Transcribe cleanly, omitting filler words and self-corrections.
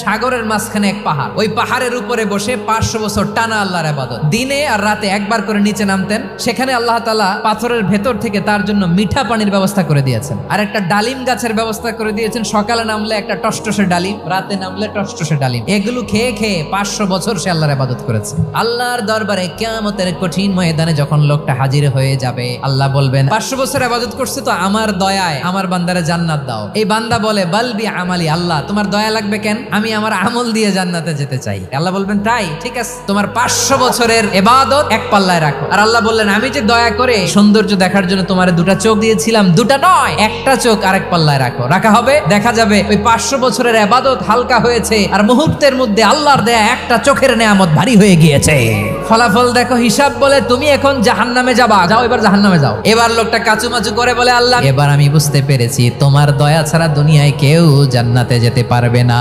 সাগরের মাঝখানে এক পাহাড়, ওই পাহাড়ের উপরে বসে 500 বছর টানা আল্লাহর ইবাদত। দিনে আর রাতে একবার করে নিচে নামতেন। সেখানে আল্লাহ তাআলা পাথরের ভেতর থেকে তার জন্য মিঠা পানির ব্যবস্থা করে দিয়েছেন, আর একটা ডালিম গাছের ব্যবস্থা করে দিয়েছেন। সকালে নামলে একটা টসটসে ডালিম, রাতে নামলে টসটসে ডালিম। এগুলো খেয়ে খেয়ে 500 বছর সে আল্লাহর ইবাদত করেছে। আল্লাহর দরবারে কিয়ামতের কঠিন ময়দানে যখন লোকটা হাজির হয়ে যাবে, আল্লাহ বলবেন 500 বছর ইবাদত করছে তো আমার দয়ায় আমার বান্দারে জান্নাত দাও। এই বান্দা বলে বালবি আমালি, আল্লাহ তোমার দয়া লাগবে কেন? আমি আমার আমল দিয়ে জান্নাতে যেতে চাই। আল্লাহ বলবেন তাই, ঠিক আছে, তোমার 500 বছরের ইবাদত এক পাল্লায় রাখো। আর আল্লাহ বললেন আমি যে দয়া করে সৌন্দর্য দেখার জন্য তোমারে 2টা চোখ দিয়েছিলাম, 2টা নয়, একটা চোখ আরেক পাল্লায় রাখো। রাখা হবে, দেখা যাবে ওই 500 বছরের ইবাদত হালকা হয়েছে, আর মুহূর্তের মধ্যে আল্লাহর দেয়া একটা চোখের নেয়ামত ভারী হয়ে গিয়েছে। ফলাফল দেখো, হিসাব বলে তুমি এখন জাহান্নামে যাবা, যাও এবার জাহান্নামে যাও। এবার লোকটা কাচুমাচু করে বলে আল্লাহ এবার আমি বুঝতে পেরেছি তোমার দয়া ছাড়া দুনিয়ায় কেউ জান্নাতে যেতে পারবে না।